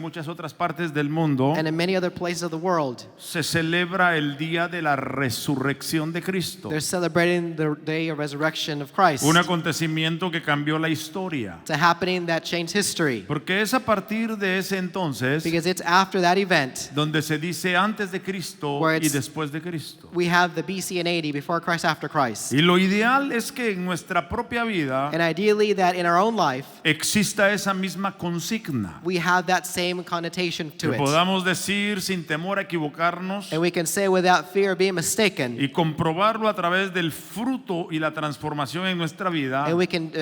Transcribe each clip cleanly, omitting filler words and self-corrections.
muchas otras partes del mundo and in many other places of the world, se celebra el día de la resurrección de Cristo. they're celebrating the day of resurrection of Christ. Un acontecimiento que cambió la historia. It's a happening that changed history. Porque es a partir de ese entonces Because it's after that event donde se dice antes de Cristo Where y it's- después de Cristo. we have the BC and 80, before Christ, after Christ. Y lo ideal es que en nuestra propia vida And ideally that in our own life, exista esa misma consigna. we have that same connotation to Que it. podamos decir sin temor a equivocarnos And we can say without fear of being mistaken, y comprobarlo a través del fruto y la transformación en nuestra vida, and we can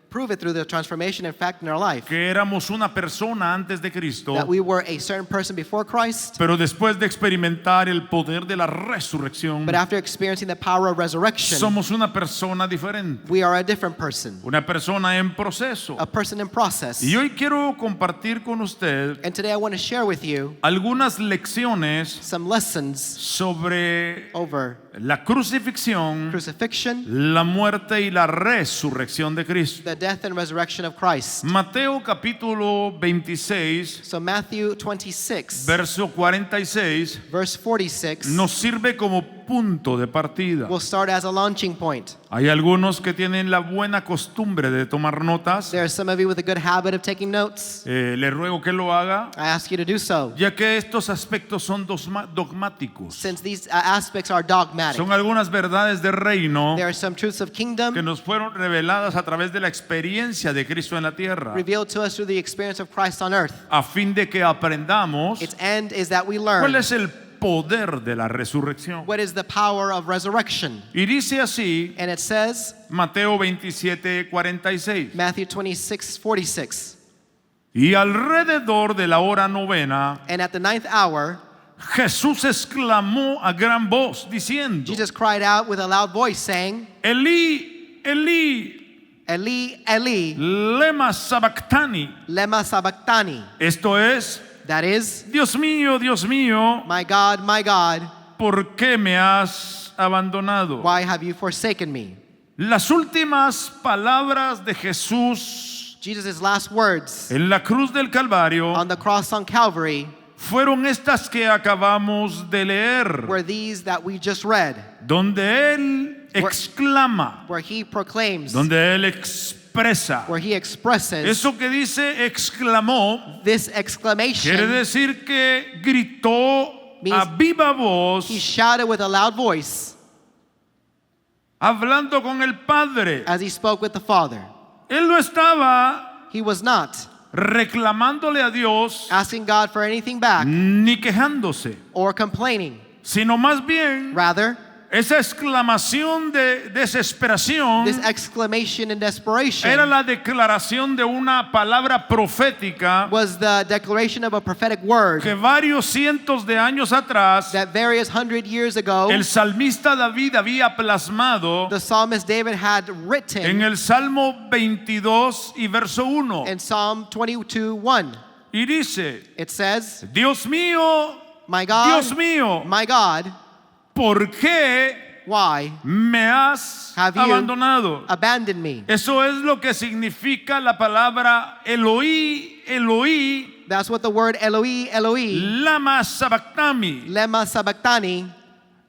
prove it through the transformation, in fact, in our life, que éramos una persona antes de Cristo, that we were a certain person before Christ, pero después de experimentar el poder de la resurrección, but after experiencing the power of resurrection, somos una persona diferente, we are a different person, una persona en proceso. a person in process. Y hoy quiero compartir con usted And today I want to share with you algunas lecciones some lessons sobre over la crucifixión, crucifixion, la muerte y la resurrección de Cristo. the death and resurrection of Christ. Mateo capítulo 26, So Matthew 26, verso 46, verse 46, nos sirve como punto de partida. will start as a launching point. Hay algunos que tienen la buena costumbre de tomar notas. There are some of you with a good habit of taking notes. Le ruego que lo haga, I ask you to do so, ya que estos aspectos son dogmáticos. since these aspects are dogmatic. Son algunas verdades de reino There are some truths of que kingdom nos fueron reveladas a través de la experiencia de Cristo en la tierra, revealed to us through the experience of Christ on earth. a fin de que aprendamos Its end is that we cuál learn es el poder de la resurrección. what is the power of resurrection. Y dice así And it says, Mateo 27:46. Matthew 26:46, Y alrededor de la hora novena, and at the 9th hour, Jesús exclamó a gran voz diciendo: Jesus cried out with a loud voice, saying, Elí, Elí, Eli, Eli, lema sabactani. lema sabachthani. Esto es: That is, Dios mío, my God, ¿por qué me has abandonado? why have you forsaken me? Las últimas palabras de Jesús Jesus' last words en la cruz del Calvario on the cross on Calvary fueron estas que acabamos de leer, were these that we just read, donde Él exclama, where he proclaims, donde Él expresa. where he expresses Eso que dice exclamó this quiere exclamation. decir que gritó a Means viva voz, He shouted with a loud voice hablando con el Padre. as he spoke with the Father. Él no estaba He was not reclamándole a Dios asking God for anything back ni quejándose, or complaining. sino más bien Rather, esa exclamación de desesperación this exclamation in desperation era la declaración de una palabra profética was the declaration of a prophetic word que varios cientos de años atrás that various 100 years ago el salmista David había plasmado the psalmist David had en written el Salmo 22 y verso 1. in Psalm 22:1. Y dice: It says, Dios mío, my God, Dios mío, my God, ¿por qué why me has have you abandonado? abandoned me? Eso es lo que significa la palabra Eloí, Eloí, That's what the word Eloi, Eloi, lama sabactani. lema sabachthani,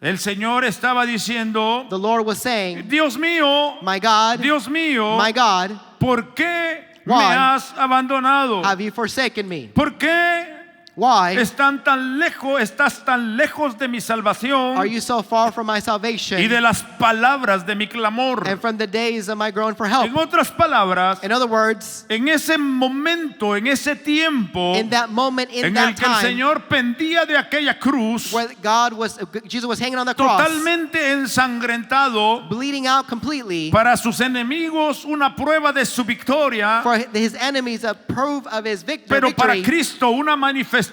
El Señor estaba diciendo: the Lord was saying, Dios mío, my God, Dios mío, my God, ¿por qué me Why has abandonado? have you forsaken me? ¿Por qué Why estás tan lejos de mi salvación are you so far from my salvation y de las palabras de mi clamor? and from the days of my groan for help? En otras palabras, In other words, en ese momento, en ese tiempo in that moment, in en el that que el time, Señor pendía de aquella cruz, where Jesus was hanging on the cross, totalmente ensangrentado, bleeding out completely, para sus enemigos una prueba de su victoria, for his enemies a proof of his pero para victory, Cristo una manifestación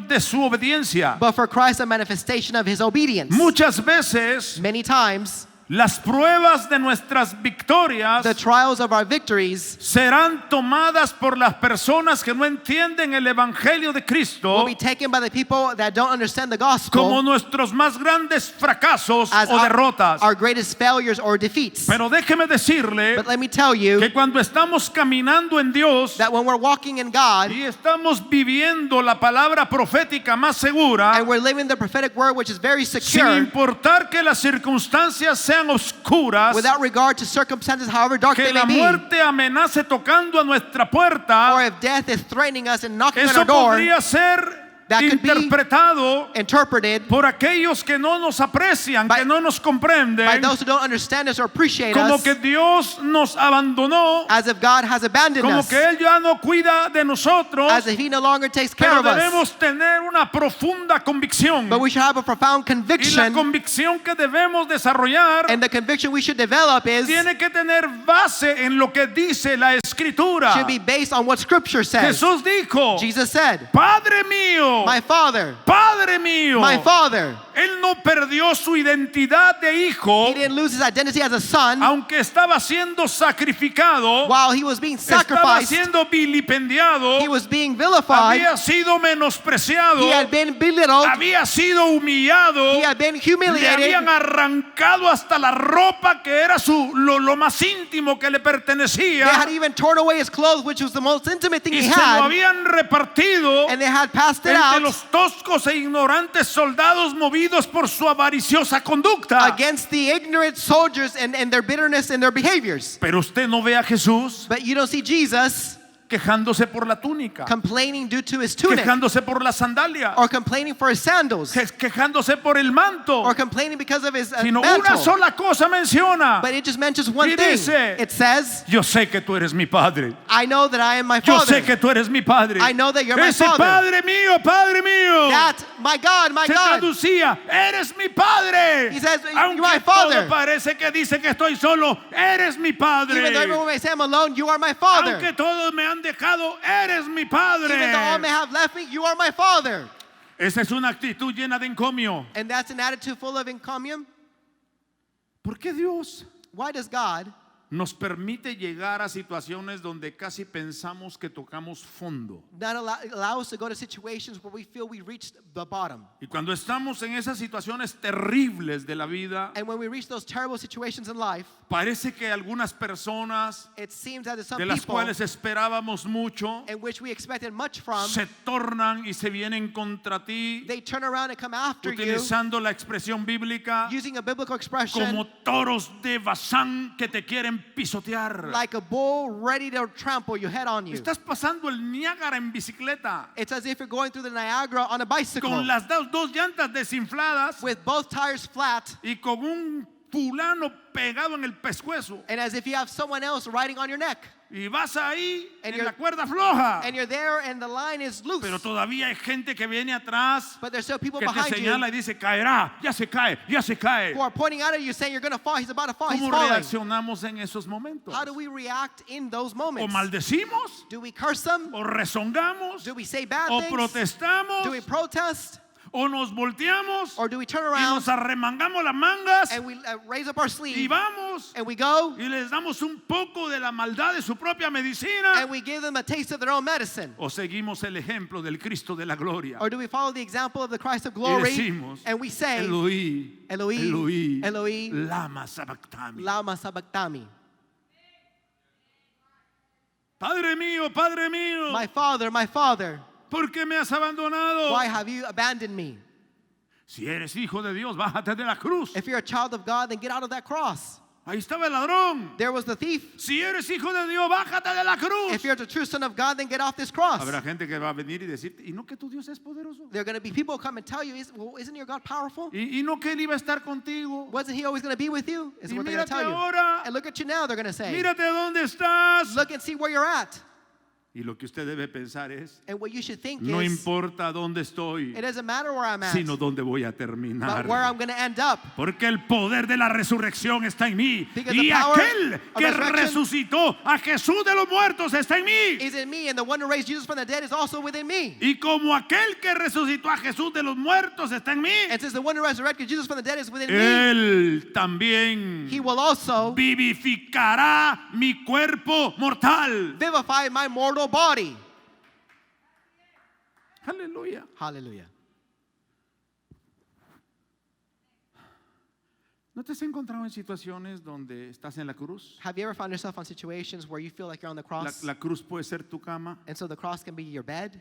de su obediencia. but for Christ a manifestation of his obedience. Muchas veces Many times Las pruebas de nuestras victorias the trials of our victories, serán tomadas por las personas que no entienden el Evangelio de will Cristo be taken by the people that don't understand the como gospel nuestros más grandes fracasos as o derrotas. our greatest failures or defeats. Pero déjeme decirle But let me tell you que cuando estamos caminando en Dios that when we're walking in God y estamos viviendo la palabra profética más segura, and we're living the prophetic word, which is very sin secure, importar que las circunstancias sean oscuras, without regard to circumstances, however dark que they la may be, muerte amenace tocando a nuestra or puerta, if death is threatening us and knocking on eso our door, podría ser that could be interpretado interpreted por aquellos que no nos aprecian, by- que no nos by comprenden, those who don't understand us or appreciate como us, que Dios nos abandonó, as if God has abandoned como us, que Él ya no cuida de nosotros. as if He no longer takes care Pero of us. debemos tener una profunda convicción. But we should have a profound Y la conviction, convicción que debemos desarrollar and the conviction we should develop is tiene que tener base en lo que dice la Escritura. should be based on what Scripture says. Jesús dijo, Jesus said, Padre mío, "My Father, Padre mío. my Father." Él no perdió su identidad de hijo, He didn't lose his identity as a son aunque estaba siendo sacrificado, while he was being estaba sacrificed. siendo vilipendiado, He was being vilified. había sido menospreciado, He had been belittled. había sido humillado, He had been le humiliated. habían arrancado hasta la ropa que era lo más íntimo que le They pertenecía, had even torn away his clothes, which was the most intimate thing y he se lo had, habían repartido and they had passed it entre out los toscos e ignorantes soldados movidos por su avariciosa conducta. against the ignorant soldiers and their bitterness and their behaviors. Pero usted no ve a Jesús But you don't see Jesus quejándose por la túnica, complaining due to his tunic, quejándose por la sandalia, or complaining for his sandals, quejándose por el manto, or complaining because of his sino una mantle. sola cosa menciona: But it just mentions one Y thing. dice, It says, yo sé que tú eres mi padre, "I know that I am my yo Father." sé que tú eres mi padre. I know that you're my Ese father. Padre mío, That, my God, my se God. traducía, eres mi padre. He says, "You're Aunque my father." todo parece que dice que estoy solo, eres mi padre. Even though everyone may say I'm alone, you are my Father. Aunque todos me han dejado, eres mi padre. Even though all may have left me, you are my Father. Esa es una actitud llena de encomio. And that's an attitude full of encomium. ¿Por qué Dios Why does God nos permite llegar a situaciones donde casi pensamos que tocamos fondo? not allow us to go to situations where we feel we reached the bottom? Y cuando estamos en esas situaciones terribles de la vida, And when we reach those terrible situations in life, parece que algunas personas it seems that some de las people cuales esperábamos mucho in which we expected much from, se tornan y se vienen contra ti, they turn around and come after you utilizando la expresión bíblica, using a biblical expression como toros de Bazán que te quieren pisotear. like a bull ready to trample your head on you. Estás pasando el Niágara en bicicleta It's as if you're going through the Niagara on a bicycle con las dos llantas desinfladas with both tires flat, y con un fulano pegado en el pescuezo, and as if you have someone else riding on your neck. y vas ahí And en you're- la cuerda floja, And you're there and the line is loose. pero todavía hay gente que viene atrás But there's still people que te behind you señala y dice caerá, ya se cae. who are pointing out at you saying you're going to fall. He's about to fall. He's ¿Cómo falling. reaccionamos en esos momentos? How do we react in those ¿O moments? maldecimos? Do we curse them? ¿O rezongamos? Do we say bad ¿O things? protestamos? Do we protest? ¿O nos volteamos Or do we turn y around nos arremangamos las mangas and we raise up our y sleeve vamos and we go y les damos un poco de la maldad de su propia medicina? and we give them a taste of their own medicine? ¿O seguimos el ejemplo del Cristo de la gloria Or do we follow the example of the Christ of y glory decimos, and we say, Eloí, Eloí, Eloí, lama sabactami? Lama sabachthani? Padre mío, My Father, ¿por qué me has abandonado? why have you abandoned me? Si eres hijo de Dios, bájate de la cruz. If you're a child of God, then get out of that cross. Ahí estaba el ladrón. There was the thief. Si eres hijo de Dios, bájate de la cruz. If you're the true son of God, then get off this cross. Habrá gente que va a venir y decirte, ¿y no que tu Dios es poderoso? There are going to be people who come and tell you, isn't your God powerful? ¿Y no que Él iba a estar contigo? Wasn't he always going to be with you? Is Y what they're going mírate to tell you. ahora. And look at you now, they're going to say. Mírate dónde estás. Look and see where you're at. Y lo que usted debe pensar es, And what you should think no is, importa dónde estoy, it doesn't matter where I'm at, sino dónde voy a but where terminar. I'm going to end up. Porque el poder de la resurrección está en mí. Because Y the power aquel of que resurrection resucitó a Jesús de los muertos está en mí. Is in me, and the one who raised Jesus from the dead is also within me. Y como aquel que resucitó a Jesús de los muertos está en mí, And since the one who resurrected Jesus from the dead is within me, Él también he will also vivificará mi cuerpo mortal. vivify my mortal body. Aleluya. Hallelujah. ¿No te has encontrado en situaciones donde estás en la cruz? Have you ever found yourself on situations where you feel like you're on the cross? La cruz puede ser tu cama, And so the cross can be your bed,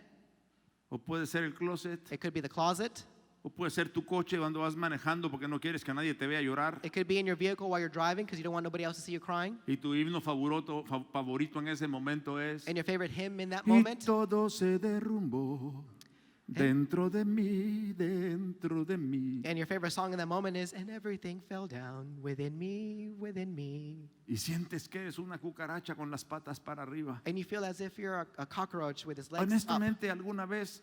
o puede ser el closet, it could be the closet, o puede ser tu coche cuando vas manejando porque no quieres que nadie te vea llorar. it could be in your vehicle while you're driving because you don't want nobody else to see you crying. Y tu himno favorito en ese momento es: And your favorite hymn in that y moment, todo se derrumbó dentro de mí, dentro de mí. and your favorite song in that moment is, and everything fell down within me, within me. Y sientes que eres una cucaracha con las patas para arriba. And you feel as if you're a cockroach with his legs up. Honestamente, ¿alguna vez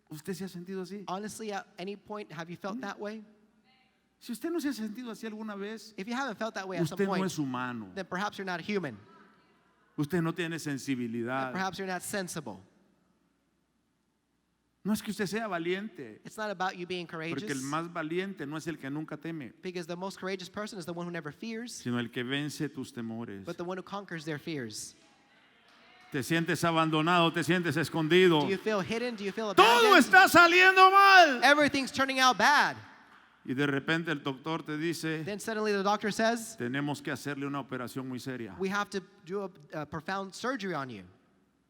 usted se ha sentido así? Honestly, at any point, have you felt that way? Si usted no se ha sentido así alguna vez, If you haven't felt that way at some usted no point, es humano. then perhaps you're not human. Usted no tiene sensibilidad. Perhaps you're not sensible. No es que usted sea valiente, It's not about you being porque el courageous, más valiente no es el que nunca teme, because the most courageous person is the one who never fears, sino el que vence tus temores. but the one who conquers their fears. Te sientes abandonado, te sientes escondido. Do you feel hidden? Do you feel Todo abandoned? está saliendo mal. Everything's turning out bad. Y de repente el doctor te dice, Then suddenly the doctor says, tenemos que hacerle una operación muy seria. we have to do a profound surgery on you.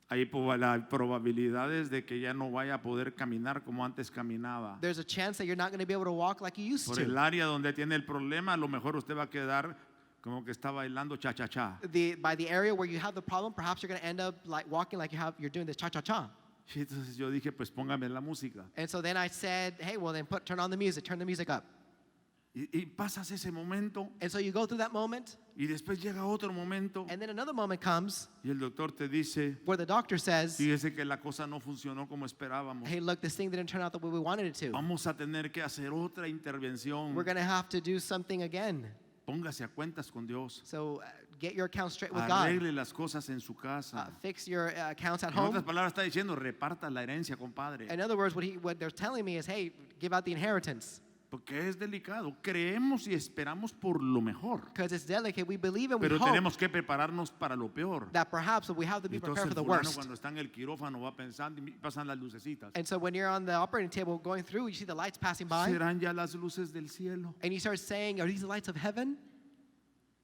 Hay probabilidades de que ya no vaya a poder caminar como antes caminaba. There's a chance that you're not going to be able to walk like you used Por el to. área donde tiene el problema, a lo mejor usted va a quedar como que está bailando cha-cha-cha. By the area where you have the problem, perhaps you're going to end up like walking like you're doing this cha-cha-cha. Y entonces yo dije, pues póngame la música. And so then I said, hey, well then turn on the music, turn the music up. Y pasas ese momento And so you go through that moment, y después llega otro momento and then another moment comes y el doctor te dice, where the doctor says, fíjese que la cosa no funcionó como esperábamos. hey, look, this thing didn't turn out the way we wanted it to. Vamos a tener que hacer otra intervención. We're going to have to do something again. Póngase a cuentas con Dios. So get your accounts straight with God. Arregle las cosas en su casa. Fix your accounts at En otras home. palabras está diciendo, reparta la herencia, compadre. In other words, what they're telling me is, hey, give out the inheritance. Porque es delicado. Creemos y esperamos por lo mejor. Because it's delicate. We believe and we Pero hope tenemos que prepararnos para lo peor. that perhaps we have to be Entonces prepared el for the fulano worst. cuando está en el quirófano va pensando y pasan las lucecitas. And so when you're on the operating table going through, you see the lights passing by, ¿Serán ya las luces del cielo? and you start saying, are these the lights of heaven?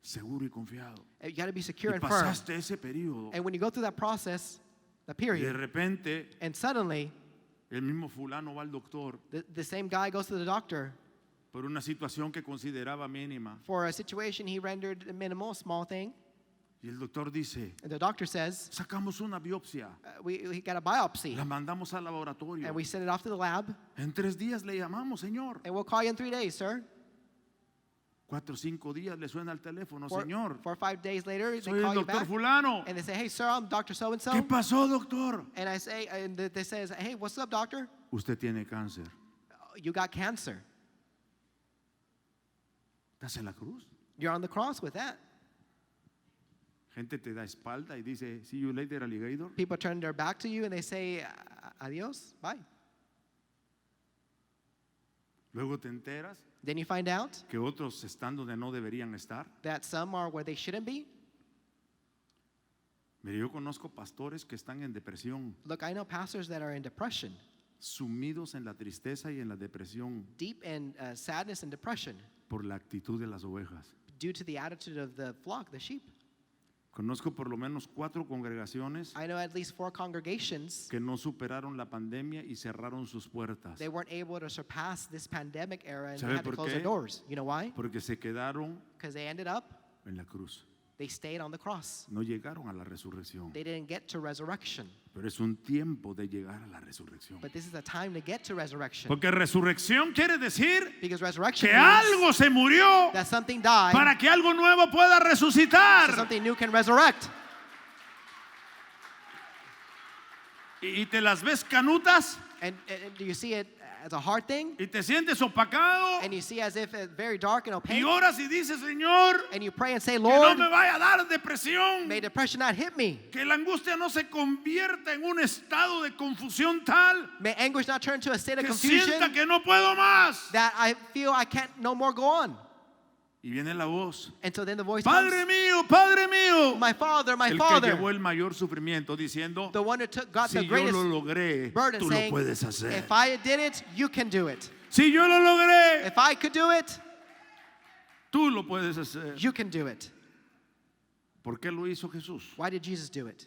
Seguro y confiado. You got to be secure Y and firm. pasaste ese periodo. And when you go through that process, the Y de period, repente and suddenly el mismo fulano va al doctor the same guy goes to the doctor por una situación que consideraba mínima. for a situation he rendered minimal, small thing. Y el doctor dice, And the doctor says, sacamos una biopsia, we got a biopsy, la mandamos al laboratorio. and we send it off to the lab, En 3 días le llamamos, señor. and we'll call you in 3 days, sir. 4 o 5 días le suena el teléfono, 4 señor. or 5 days later, they Soy el call you doctor back, fulano. and they say, hey, sir, I'm Dr. So-and-so. ¿Qué pasó, doctor? And I say, and they says, hey, what's up, doctor? Usted tiene cáncer. You got cancer. ¿Estás en la cruz? You're on the cross with that. Gente te da espalda y dice, see you later, alligator. People turn their back to you and they say, adios, bye. Luego te enteras Then you find out que otros están donde no deberían estar. that some are where they shouldn't be. Mire, yo conozco pastores que están en depresión, Look, I know pastors that are in depression, sumidos en la tristeza y en la depresión deep in sadness and depression por la actitud de las ovejas. due to the attitude of the flock, the sheep. Conozco por lo menos 4 congregaciones I know at least 4 congregations, que no superaron la pandemia y cerraron sus puertas. they weren't able to surpass this pandemic era and they ¿Sabe had to por close qué? their doors. You know why? Porque se quedaron Because they ended up, en la cruz. they stayed on the cross. No llegaron a la resurrección. They didn't get to resurrection. Pero es un tiempo de llegar a la resurrección. But this is a time to get to resurrection. Porque resurrección quiere decir Because resurrection que means algo se murió that something died para que algo nuevo pueda so resucitar. something new can resurrect. y te las ves canutas and do you see it as a hard thing? y te sientes opacado And you see as if it's very dark and y opaque? oras y dices, Señor, And you pray and say, que no Lord, me vaya a dar depresión, may depression not hit me. que la angustia no se convierta en un estado de confusión tal May anguish not turn to a state of que confusion sienta que no puedo más. that I feel I can't no more go on. Y viene la voz, And so then the voice Padre comes, mío, Padre mío, my Father, el que llevó el mayor sufrimiento, diciendo, the one who got si the yo greatest lo logré, burden, tú lo saying, puedes hacer. if I did it, you can do it. Si yo lo logré, If I could do it, tú lo puedes hacer. you can do it. ¿Por qué lo hizo Jesús? Why did Jesus do it?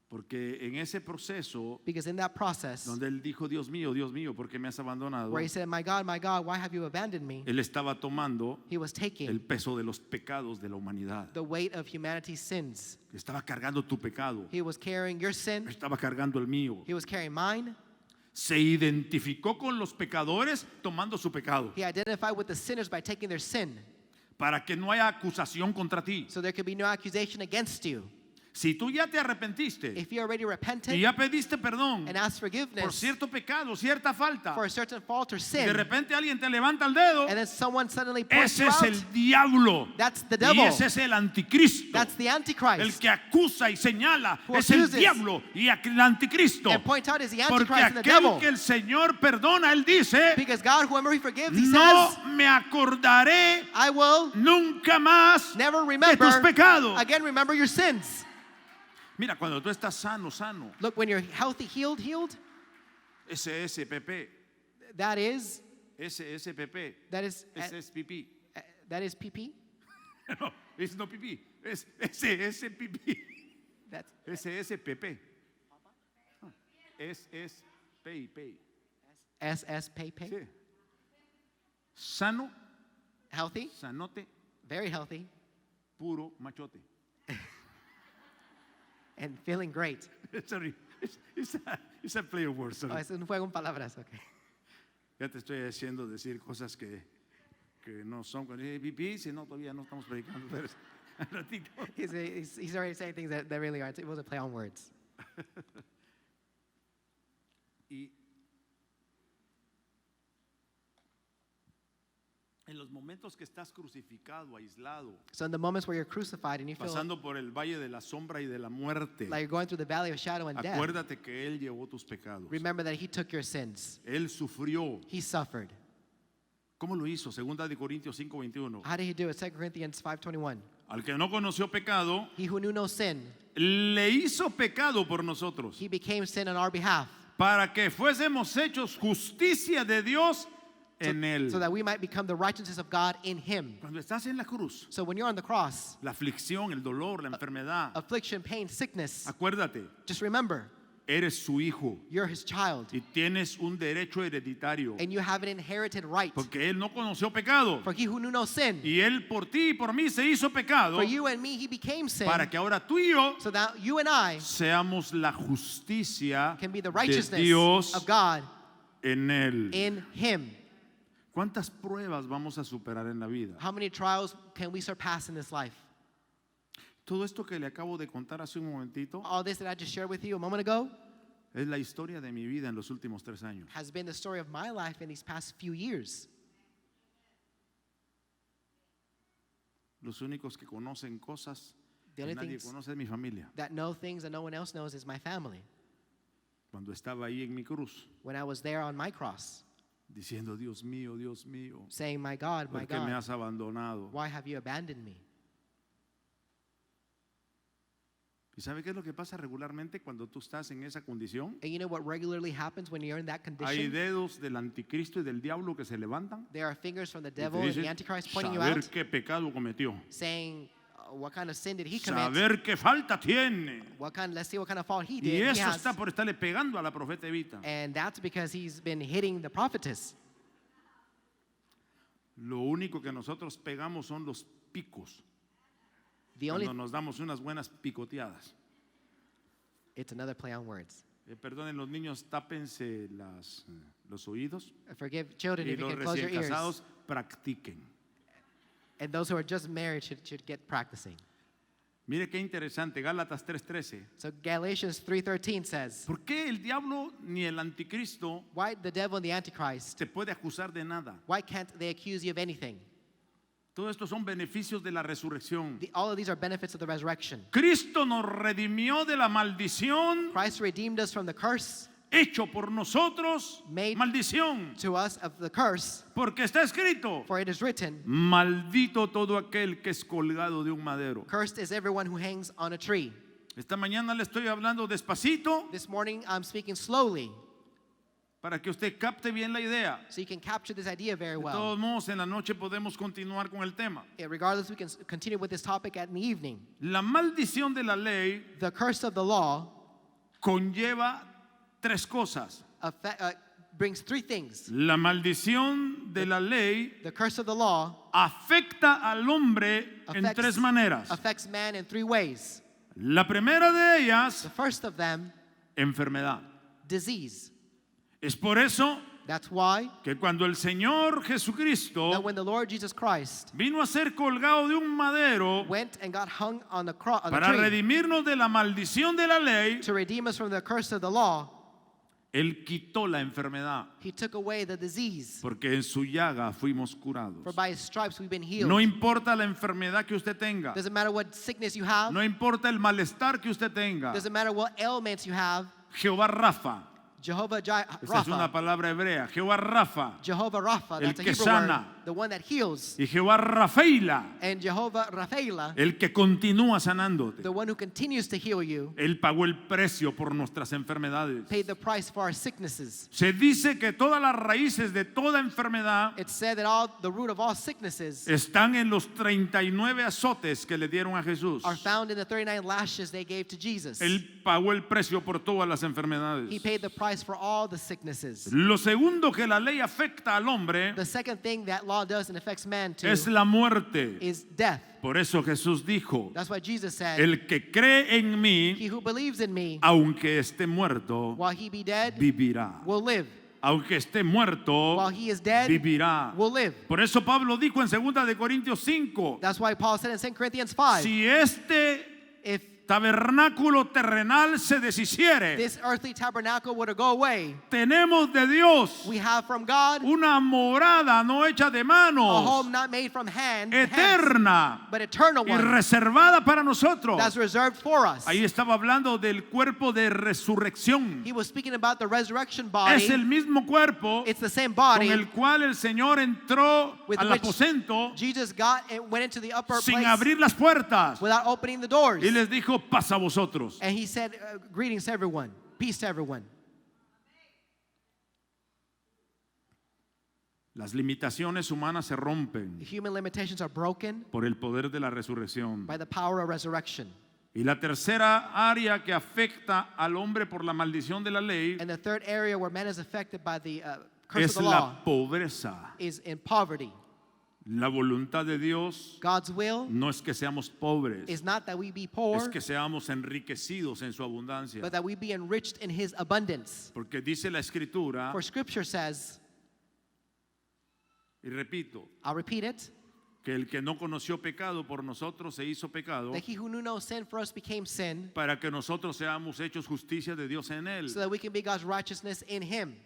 Porque en ese proceso Because in that process, donde él dijo, Dios mío, ¿por qué me has abandonado? where he said, my God, why have you abandoned me? Él estaba tomando He was el taking peso de los pecados de la humanidad. the weight of humanity's sins. Estaba cargando tu pecado. He was carrying your sin. Estaba cargando el mío. He was carrying mine. Se identificó con los pecadores tomando su pecado. He identified with the sinners by taking their sin. Para que no haya acusación contra ti. So there could be no accusation against you. Si tú ya te arrepentiste If you already y repented ya pediste perdón and asked por forgiveness cierto pecado, cierta falta, for a certain fault or de sin, repente alguien te levanta el dedo, and then someone suddenly points ese you es out, el diablo. that's the Y devil. ese es el anticristo. That's the El Antichrist. que acusa y señala Who es el accuses diablo y el anticristo. And point out is the Porque Antichrist and the aquel devil. que el Señor perdona, él dice, Because God, whoever he forgives, he no says, me acordaré I will nunca más never de tus remember, pecados. again remember your sins. Mira, cuando tú estás sano, Look, when you're healthy, healed, SSPP, that is SSPP, that is SSPP. PP. No, es no pipí, es SSPP. That's SSPP. SSPP. SS pay. Sí. Sano, Healthy, sanote, very healthy, puro machote. and feeling great. Sorry, it's a play of words. Sorry. Oh, es un juego en palabras, okay. Ya te estoy haciendo decir cosas que no son. Pipí, si no, todavía no estamos predicando. Pero al ratito. He's already saying things that really aren't. It was a play on words. Y en los momentos que estás crucificado, aislado, So in the moments where you're crucified and you feel pasando por el valle de la sombra y de la muerte, like you're going through the valley of shadow and death, acuérdate que Él llevó tus pecados. remember that he took your sins. Él sufrió. He suffered. ¿Cómo lo hizo? Segunda de Corintios 5:21. How did he do it? 2 Corinthians 5:21. Al que no conoció pecado, He who knew no sin, le hizo pecado por nosotros, he became sin on our behalf, para que fuésemos hechos justicia de Dios en Él. so that we might become the righteousness of God in him. Cuando estás en la cruz, So when you're on the cross, la aflicción, el dolor, la enfermedad, affliction, pain, sickness, acuérdate, just remember, eres su hijo you're his child, y tienes un derecho hereditario, and you have an inherited right. porque Él no conoció pecado For he who knew no sin, y Él por ti y por mí se hizo pecado for you and me, he became sin, para que ahora tú y yo so that you and I seamos la justicia can be the de righteousness Dios of God en Él. in him. ¿Cuántas pruebas vamos a superar en la vida? How many trials can we surpass in this life? Todo esto que le acabo de contar hace un momentito All this that I just shared with you a moment ago es la historia de mi vida en los últimos 3 años. has been the story of my life in these past few years. Los únicos que conocen cosas The que only nadie things conoce es mi familia. that know things that no one else knows is my family. Cuando estaba ahí en mi cruz, When I was there on my cross, diciendo, Dios mío, saying, my God, ¿por qué me God, has abandonado? why have you abandoned me? ¿Y sabe qué es lo que pasa regularmente cuando tú estás en esa condición? And you know what regularly happens when you're in that Hay condition? dedos del anticristo y del diablo que se levantan There are fingers from the y te devil and dicen, the Antichrist pointing you saber out, qué pecado cometió, saying, what kind of sin did he commit? saber qué falta tiene. Let's see what kind of fault he Y did. He eso has. está por estarle pegando a la profeta Evita. And that's because he's been hitting the prophetess. Lo único que nosotros pegamos son los picos. The only, Cuando nos damos unas buenas picoteadas. it's another play on words. Perdonen los niños, tápense los oídos Forgive children y if you los can close your recién ears. casados practiquen. And those who are just married should get practicing. Mire qué interesante, Gálatas 3:13. So Galatians 3:13 says, ¿Por qué el diablo ni el anticristo why the devil and the Antichrist, te puede acusar de nada? why can't they accuse you of anything? Todo esto son beneficios de la resurrección. All of these are benefits of the resurrection. Cristo nos redimió de la maldición, Christ redeemed us from the curse, hecho por nosotros Made maldición, to us of the curse, porque está escrito, for it is written, maldito todo aquel que es colgado de un madero. cursed is everyone who hangs on a tree. Esta mañana le estoy hablando despacito This morning I'm speaking slowly para que usted capte bien la idea. so you can capture this idea very De well. todos modos, en la noche podemos continuar con el tema. Regardless, we can continue with this topic in the evening. La maldición de la ley The curse of the law conlleva tres cosas. brings three things. La maldición de la ley The curse of the law afecta al hombre en tres maneras. affects man in three ways. La primera de The ellas, first of them, enfermedad. disease. Es por eso That's why que cuando el Señor that Jesucristo when the Lord Jesus Christ vino a ser colgado de un madero went and got hung on the cross, on the para tree, redimirnos de la maldición de la ley, to redeem us from the curse of the law, Él quitó la enfermedad, he took away the disease. porque en su llaga fuimos curados. For by his stripes we've been healed. No importa la enfermedad que usted tenga, Doesn't matter what sickness you have. no importa el malestar que usted tenga, Doesn't matter what ailments you have. Jehová Rafa, Jehovah esa es una Rapha. palabra hebrea, Jehová Rafa Jehovah Rapha. El That's a que Hebrew sana. word. The one that heals. y Jehová Rafaela, And Jehovah Raphaela, el que continúa sanándote. the one who continues to heal you, Él pagó el precio por nuestras enfermedades. paid the price for our sicknesses. Se dice que todas las raíces de toda enfermedad It's said that the root of all sicknesses están en los 39 azotes que le dieron a Jesús. are found in the 39 lashes they gave to Jesus. Él pagó el precio por todas las He enfermedades. paid the price for all the sicknesses. Lo segundo que la ley afecta al hombre The second thing that law does and affects man too es la muerte. is death. Por eso Jesús dijo, That's why Jesus said, el que cree en mí, he who believes in me, aunque esté muerto, while he be dead, vivirá. will live. Aunque esté muerto, While he is dead, vivirá. will live. Por eso Pablo dijo en 2 de Corintios 5, That's why Paul said in 2 Corinthians 5, si este if tabernáculo terrenal se deshiciere, this earthly tabernacle were to go away, tenemos de Dios we have from God una morada no hecha de a manos, home not made from hands, eterna but eternal y one reservada para nosotros. that's reserved for us. Ahí estaba hablando del cuerpo de resurrección. He was speaking about the resurrection body. Es el mismo cuerpo It's the same con body el cual el Señor entró with al which aposento Jesus got and went into the upper sin place abrir las puertas without opening the doors. y les dijo, paz a vosotros. And he said, greetings to everyone, peace to everyone. Las limitaciones humanas se rompen The human limitations are broken por el poder de la resurrección. by the power of resurrection. Y la tercera área que afecta al hombre por la maldición de la ley And the third area where man is affected by the curse es of the law la pobreza. is in poverty. La voluntad de Dios God's will no es que seamos pobres, is not that we be es poor, que seamos enriquecidos en su abundancia. but that we be enriched in his abundance. Porque dice la Escritura, For scripture says, y repito, I'll repeat it, que el que no conoció pecado por nosotros se hizo pecado that he who knew no sin for us became sin, para que nosotros seamos hechos justicia de Dios en él. so that we can be God's righteousness in him.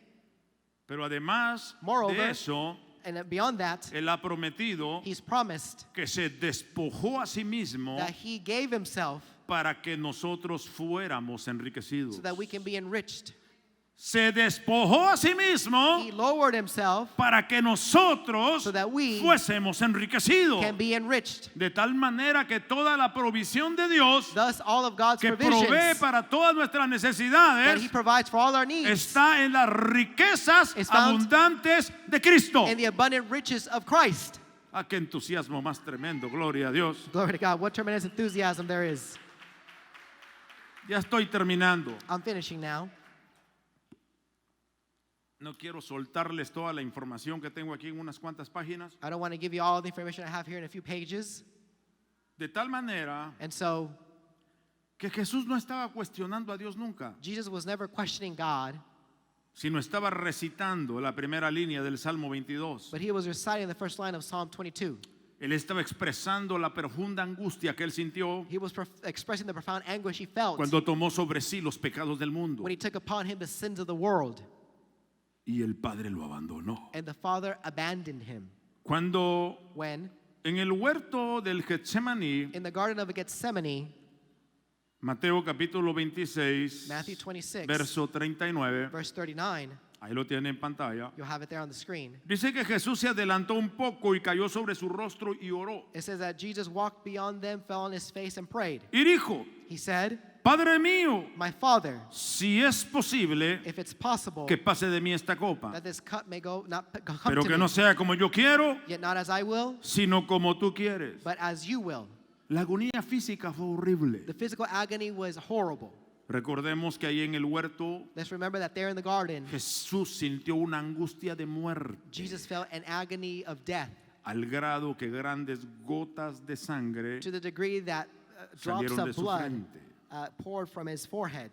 Pero además Moreover, de eso, And beyond that, Él ha prometido he's promised que se despojó a sí mismo that he gave himself para que nosotros fuéramos enriquecidos. so that we can be enriched. Se despojó a sí mismo He lowered himself para que nosotros so that we fuésemos enriquecidos. can be enriched. De tal manera que toda la provisión de Dios Thus, all of God's que provee provisions para todas nuestras that necesidades he provides for all our needs está en las riquezas is found abundantes de Cristo. in the abundant riches of Christ. Ah, qué entusiasmo más tremendo, gloria a Dios. Glory to God. What tremendous enthusiasm there is. Ya estoy terminando. I'm finishing now. No quiero soltarles toda la información que tengo aquí en unas cuantas páginas. I don't want to give you all the information I have here in a few pages. De tal manera And so, que Jesús no estaba cuestionando a Dios nunca, Jesus was never questioning God, sino estaba recitando la primera línea del Salmo 22. but he was reciting the first line of Psalm 22. Él estaba expresando la profunda angustia que él sintió He was expressing the profound anguish he felt cuando tomó sobre sí los pecados del mundo. when he took upon him the sins of the world, Y el Padre lo abandonó. and the Father abandoned him. Cuando When, en el huerto del Getsemaní, in the Garden of Gethsemane, Mateo capítulo 26, Matthew 26, verso 39, verse 39, ahí lo tiene en pantalla. you'll have it there on the screen. Dice que Jesús se adelantó un poco y cayó sobre su rostro y oró. It says that Jesus walked beyond them, fell on his face, and prayed. Y dijo, He said, Padre mío, my Father, si es posible if it's possible que pase de mí esta copa, that this cup may not come pero to que me, no sea como yo quiero, yet not as I will, sino como tú quieres. but as you will. La agonía física fue horrible. The physical agony was horrible. Recordemos que ahí en el huerto Let's remember that there in the garden, Jesús sintió una angustia de muerte, Jesus felt an agony of death al grado que grandes gotas de sangre to the degree that drops salieron de of su blood frente. poured from his forehead.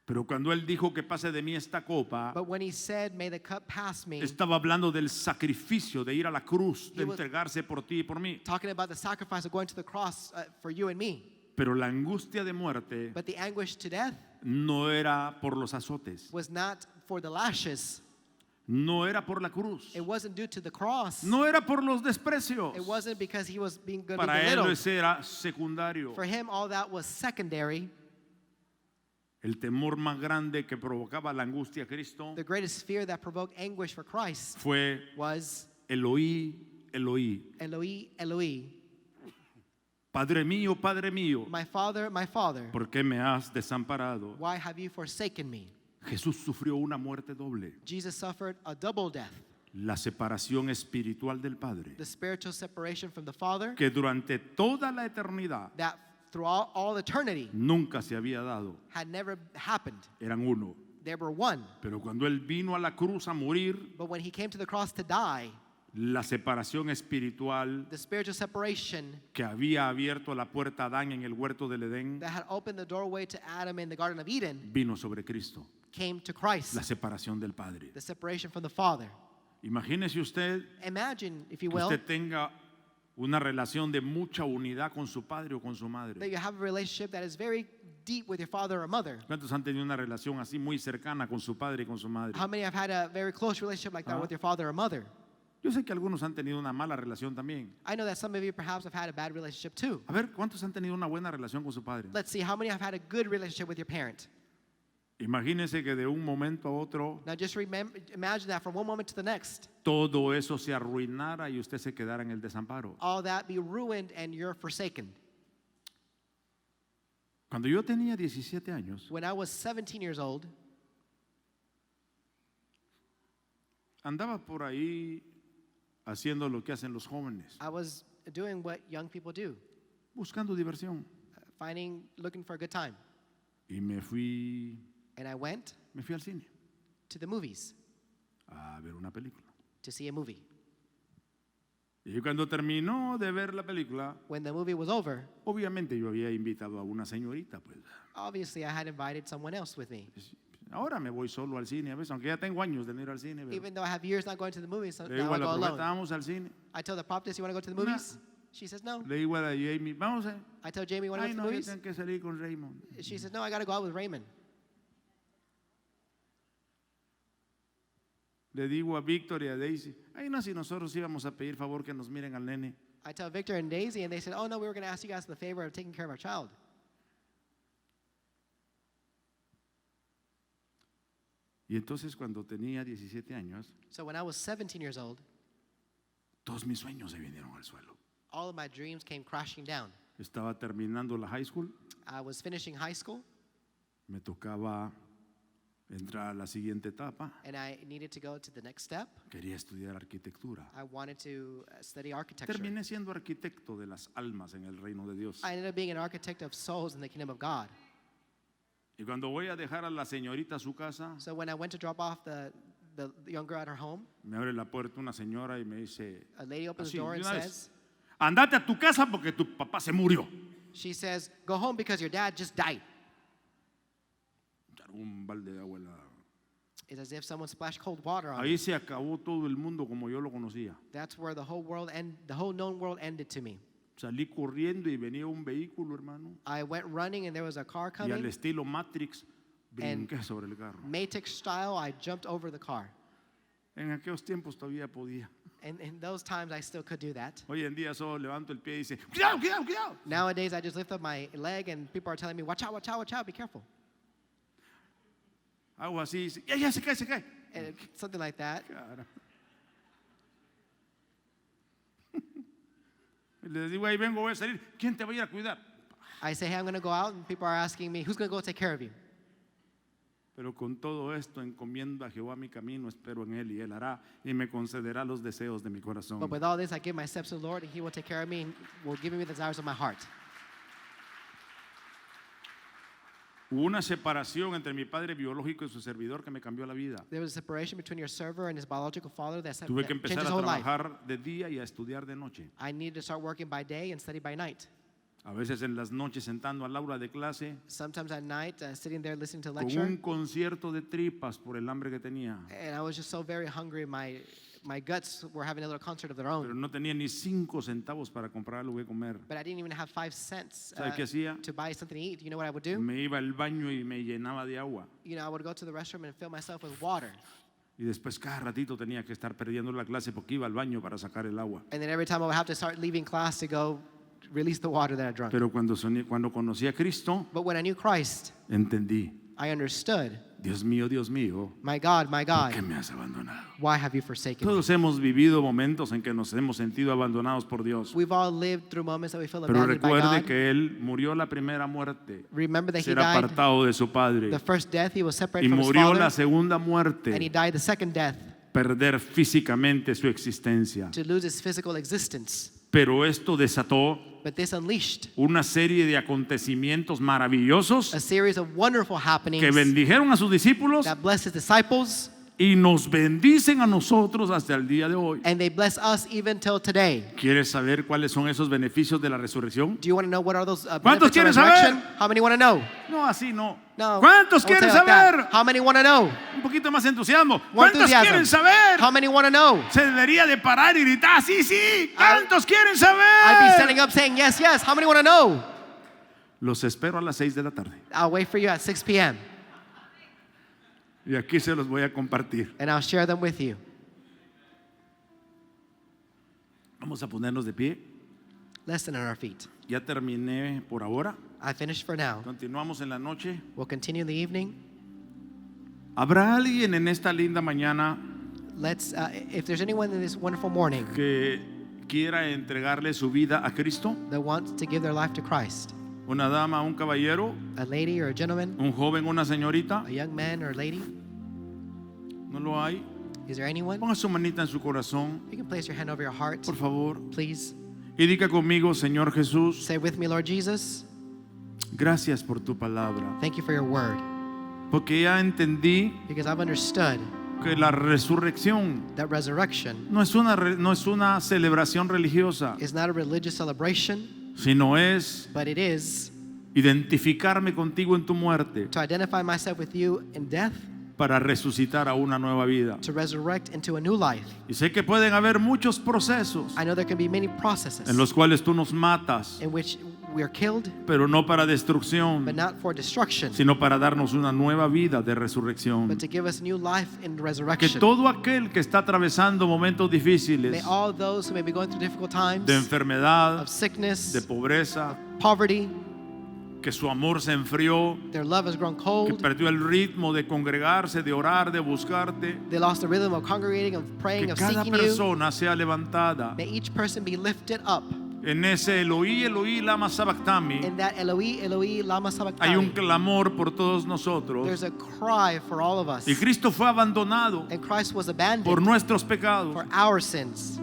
Pero cuando él dijo que pase de mí esta copa, But when he said, may the cup pass me, estaba hablando del sacrificio de ir a la cruz, de He was- entregarse por ti y por mí. talking about the sacrifice of going to the cross for you and me. Pero la angustia de muerte But the anguish to death no era por los azotes, was not for the lashes. no era por la cruz, It wasn't due to the cross. no era por los desprecios. It wasn't because he was being going to be Para él belittled. ese era secundario. For him, all that was secondary. El temor más grande que provocaba la angustia a Cristo The greatest fear that provoked anguish for Christ fue was Eloí, Eloí, Eloi, Eloi, Padre mío, my Father, ¿por qué me has desamparado? why have you forsaken me? Jesús sufrió una muerte doble, Jesus suffered a double death, la separación espiritual del Padre, the spiritual separation from the Father que durante toda la eternidad that throughout all eternity nunca se había dado. had never happened. Eran uno. They were one. Pero cuando Él vino a la cruz a morir, But when he came to the cross to die, la separación espiritual the spiritual separation que había abierto la puerta a Adán en el huerto del Edén that had opened the doorway to Adam in the Garden of Eden vino sobre Cristo, came to Christ, la separación del Padre. the separation from the Father. Imagínese usted Imagine, if you que will, usted tenga una relación de mucha unidad con su padre o con su that madre. you have a relationship that is very deep with your father or mother. ¿Cuántos han tenido una relación así muy cercana con su padre y con su madre? How many have had a very close relationship like that Ah. with your father or mother? Yo sé que algunos han tenido una mala relación también. I know that some of you perhaps have had a bad relationship too. A ver, ¿cuántos han tenido una buena relación con su padre? Let's see, how many have had a good relationship with your parent? Imagínese que de un momento a otro Now just imagine that from one moment to the next, todo eso se arruinara y usted se quedara en el desamparo. all that be ruined and you're forsaken. Cuando yo tenía 17 años, When I was 17 years old, andaba por ahí haciendo lo que hacen los jóvenes, I was doing what young people do, buscando diversión. looking for a good time. Y me fui And I went al cine to the movies a ver una película. to see a movie. Y cuando terminó de ver la película, When the movie was over, obviamente yo había invitado a una señorita, pues. obviously I had invited someone else with me. Ahora me voy solo al cine a veces, aunque ya tengo años de no ir al cine. Pero Even though I have years not going to the movies, so le now digo I a go la alone. profeta, vamos al cine. I tell the prophetess, you want to go to the No. movies? She says no. Le digo a la Jamie, vamos a... I tell Jamie, you want to Ay, go to no, the yo movies? tengo que salir con Raymond. She says, no, I got to go out with Raymond. Le digo a Víctor y a Daisy, ay, no, si nosotros íbamos a pedir favor que nos miren al nene. I tell Victor and Daisy, and they said, oh, no, we were going to ask you guys the favor of taking care of our child. Y entonces cuando tenía 17 años, So when I was 17 years old, todos mis sueños se vinieron al suelo. all of my dreams came crashing down. Estaba terminando la high school, I was finishing high school, me tocaba entrar a la siguiente etapa. and I needed to go to the next step. Quería estudiar arquitectura. I wanted to study architecture. Terminé siendo arquitecto de las almas en el reino de Dios. I ended up being an architect of souls in the kingdom of God. Y cuando voy a dejar a la señorita a su casa, So when I went to drop off the young girl at her home, me abre la puerta una señora y me dice, a lady opens así, the door de and una vez, says, andate a tu casa porque tu papá se murió. she says, go home because your dad just died. Un balde de agua en la It's as if someone splashed cold water on me. Ahí se acabó todo el mundo como yo lo conocía. That's where the whole world the whole known world ended to me. Salí corriendo y venía un vehículo, hermano. I went running and there was a car Y al coming. estilo Matrix, brinqué sobre el carro. Matrix style, I jumped over the car. En aquellos tiempos todavía podía. And in those times, I still could do that. Hoy en día solo levanto el pie y dice, cuidado, cuidado, cuidado. Nowadays, I just lift up my leg and people are telling me, watch out, watch out, watch out, be careful. Hago así, dice, ya, se cae, se cae. And something like that. Cara. Les digo, ahí vengo, voy a salir. ¿Quién te va a ir a cuidar? I say, hey, I'm going to go out, and people are asking me, who's going to go take care of you? Pero con todo esto encomiendo a Jehová mi camino, espero en Él y Él hará y me concederá los deseos de mi corazón. But with all this, I give my steps to the Lord, and He will take care of me and will give me the desires of my heart. Hubo una separación entre mi padre biológico y su servidor que me cambió la vida. There was a separation between your server and his biological father that Tuve que changed empezar his a whole life. trabajar de día y a estudiar de noche. I needed to start working by day and study by night. A veces en las noches sentando al aula de clase Sometimes at night, sitting there listening to con lecture, un concierto de tripas por el hambre que tenía. and I was just so very hungry. My guts were having a little concert of their Pero own. no tenía ni 5 centavos para comprar algo que comer. But I didn't even have 5 cents ¿Sabe qué hacía? to buy something to eat. You know what I would do? Me iba al baño y me llenaba de agua. You know, I would go to the restroom and fill myself with water. Y después cada ratito tenía que estar perdiendo la clase porque iba al baño para sacar el agua. And then every time I would have to start leaving class to go release the water that I drank. Pero cuando conocí a Cristo, But when I knew Christ, entendí. I understood, Dios mío, my God, ¿por qué me has abandonado? why have you forsaken me? Todos hemos vivido momentos en que nos hemos sentido abandonados por Dios. We've all lived through moments that we feel Pero abandoned by recuerde God. que Él murió la primera muerte, Remember that He ser died apartado de su Padre. the first death, He was Y separated from His murió la Father, segunda and He muerte, died the second death perder físicamente su existencia. to lose His physical existence. Pero esto desató But this unleashed una serie de acontecimientos maravillosos a series of wonderful happenings que bendijeron a sus discípulos that blessed His disciples, y nos bendicen a nosotros hasta el día de hoy. and they bless us even till today. ¿Quieres saber cuáles son esos beneficios de la resurrección? Do you want to know what are those ¿Cuántos benefits of quieren resurrection? saber? How many want to know? No, así no. No. ¿Cuántos I won't quieren say it like that. saber? How many want to know? Un poquito más entusiasmo. More ¿Cuántos enthusiasm. quieren saber? How many want to know? Se debería de parar y gritar, sí, sí. ¿Cuántos quieren I'd be saber? standing up saying, yes, yes. How many want to know? Los espero a las 6 de la tarde. I'll wait for you at 6 p.m. Y aquí se los voy a compartir. and I'll share them with you. Vamos a ponernos de pie. Let's stand on our feet. Ya terminé por ahora. I finished for now. Continuamos en la noche. We'll continue in the evening. ¿Habrá alguien en esta linda mañana Let's, if there's anyone in this wonderful morning que quiera entregarle su vida a Cristo? that wants to give their life to Christ, ¿Una dama, un caballero, a lady or a gentleman, un joven, una señorita? a young man or a lady, ¿No lo hay? is there anyone? Ponga su manita en su corazón, You can place your hand over your heart, por favor. please. Y diga conmigo, Señor Jesús, Say with me, Lord Jesus, gracias por tu palabra. thank you for your word, Porque ya entendí because I've understood que la resurrección that resurrection no es una celebración religiosa, is not a religious celebration, sino es but it is identificarme contigo en tu muerte to identify myself with you in death, para resucitar a una nueva vida. to resurrect into a new life. Y sé que pueden haber muchos procesos I know there can be many processes en los cuales tú nos matas, in which we are killed, pero no para destrucción, but not for destruction, sino para darnos una nueva vida de resurrección. but to give us new life in Que resurrection. todo aquel que está atravesando momentos May difíciles all those who may be going through difficult times de enfermedad, of sickness, de pobreza, poverty, que su amor se enfrió, their love has grown que cold, perdió el ritmo de congregarse, de orar, de buscarte, they lost the rhythm of congregating, of praying, que of cada seeking you. persona sea levantada May each person be lifted up. en ese Eloí, Eloí, lama sabactami. In that Eloi, Eloi, lama Hay un sabachthani, clamor por todos nosotros. there's a cry for all of us. Y Cristo fue abandonado And Christ was por abandoned nuestros pecados. for our sins.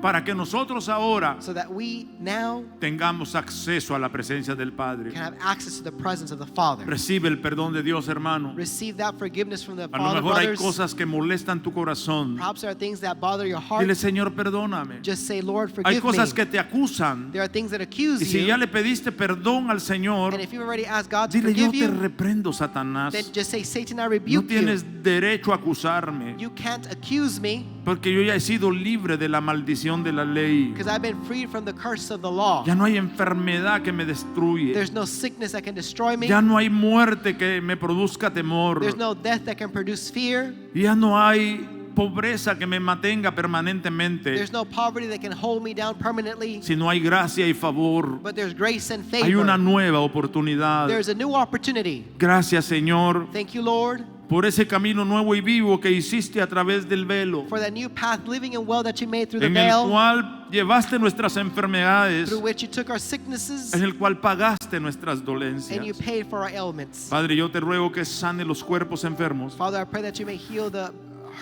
para que nosotros ahora so that we now tengamos acceso a la presencia del Padre. can have access to the presence of the Father. Recibe el perdón de Dios, hermano. Receive that forgiveness from the A lo Father, mejor hay brothers. cosas que molestan tu corazón. Perhaps there are things that bother your heart. Dile, Señor, perdóname. Just say, Lord, Hay forgive cosas me. que te acusan. There are things that accuse Y si you. ya le pediste perdón al Señor, And if you've already asked God to dile, yo forgive te you, reprendo, Satanás. then just say, Satan, I No rebuke tienes you. derecho a acusarme, You can't accuse me porque yo ya he sido libre de la maldición de la ley. because I've been freed from the curse of the law. Ya no hay enfermedad que me destruye. There's no sickness that can destroy me. Ya no hay muerte que me produzca temor. There's no death that can produce fear. Ya no hay pobreza que me mantenga permanentemente. There's no poverty that can hold me down permanently. Si no hay gracia y favor, But there's grace and hay una favor. nueva oportunidad. There's a new opportunity. Gracias, Señor, Thank you, Lord, por ese camino nuevo y vivo que hiciste a través del velo, for that new path, living and well, that you made through the en el veil, cual llevaste nuestras enfermedades, through which you took our sicknesses en el cual pagaste nuestras and you dolencias. paid for our ailments. Padre, yo te ruego que sane los cuerpos enfermos, Father, I pray that you may heal the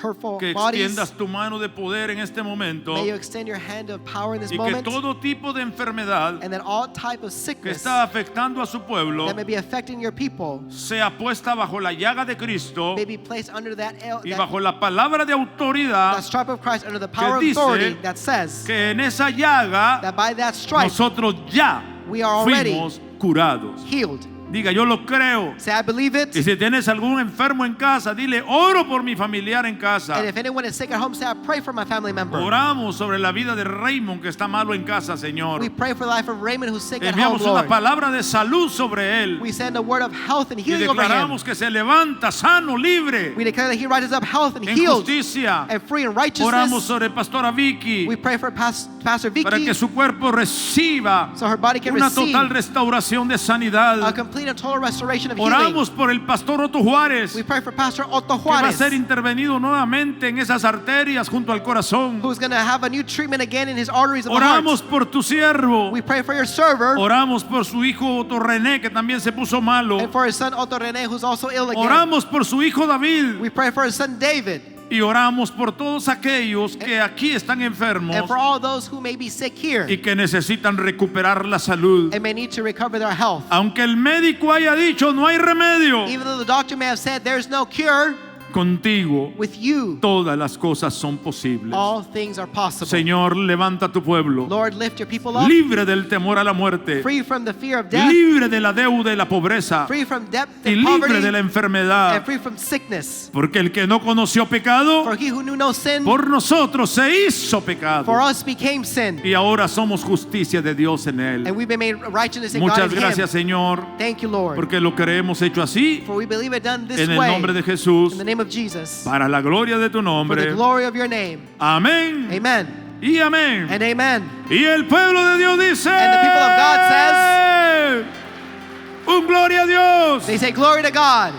hurtful que bodies. extiendas tu mano de poder en este momento May you extend your hand of power in this y que moment, todo tipo de enfermedad and that all type of que sickness está afectando a su pueblo that may be affecting your people sea puesta bajo la llaga de Cristo may be placed under that, y bajo la palabra de that autoridad stripe of Christ, under the power of dice authority that says que en esa llaga that by that stripe nosotros ya we are already fuimos curados. healed. Diga, yo lo creo. Say, I believe it. Y si tienes algún enfermo en casa, dile, oro por mi familiar en casa. And if anyone is sick at home, say, I pray for my family member. Oramos sobre la vida de Raymond que está malo en casa, Señor. We pray for the life of Raymond who's sick at home, Enviamos una Lord. palabra de salud sobre él We send a word of health and y healing over him. declaramos que se levanta sano, libre, We declare that he rises up health and en healed justicia. and free in Oramos righteousness. sobre Pastora Vicky We pray for Pastor para Vicky que su cuerpo reciba so her body can una receive total restauración de a sanidad. complete and total restoration of healing. Oramos por el Pastor Otto Juárez, We pray for Pastor Otto que va a Juarez, ser intervenido nuevamente en esas arterias junto al corazón. who's going to have a new treatment again in his arteries of the heart. Oramos por tu siervo. We pray for your server Oramos por su hijo Otto René, que también se puso malo. and for his son Otto Rene, who's also ill again. Oramos por su hijo David. We pray for his son David Y oramos por todos aquellos que aquí están enfermos and for all those who may be sick here y que necesitan recuperar la salud. and may need to recover their health. Aunque el médico haya dicho no hay remedio, Even though the doctor may have said there's no cure, contigo with you todas las cosas son posibles. all things are possible. Señor, levanta tu pueblo, Lord, lift your people up, libre del temor a la muerte, free from the fear of death, libre de la deuda y la pobreza, free from debt y and libre poverty, de la enfermedad. and free from sickness. Porque el que no conoció pecado, For he who knew no sin, por nosotros se hizo pecado. for us became sin, Y ahora somos justicia de Dios en él. and we've been made righteousness in God Muchas in gracias, him. Señor, Thank you, Lord, porque lo creemos hecho así, for we believe it done this en el way, nombre de Jesús, in the name of Jesus, para la gloria de tu for the nombre. glory of your name. Amén Amen y amén. and amen. Y el pueblo de Dios dice, And the people of God un gloria a Dios. They say, glory to God.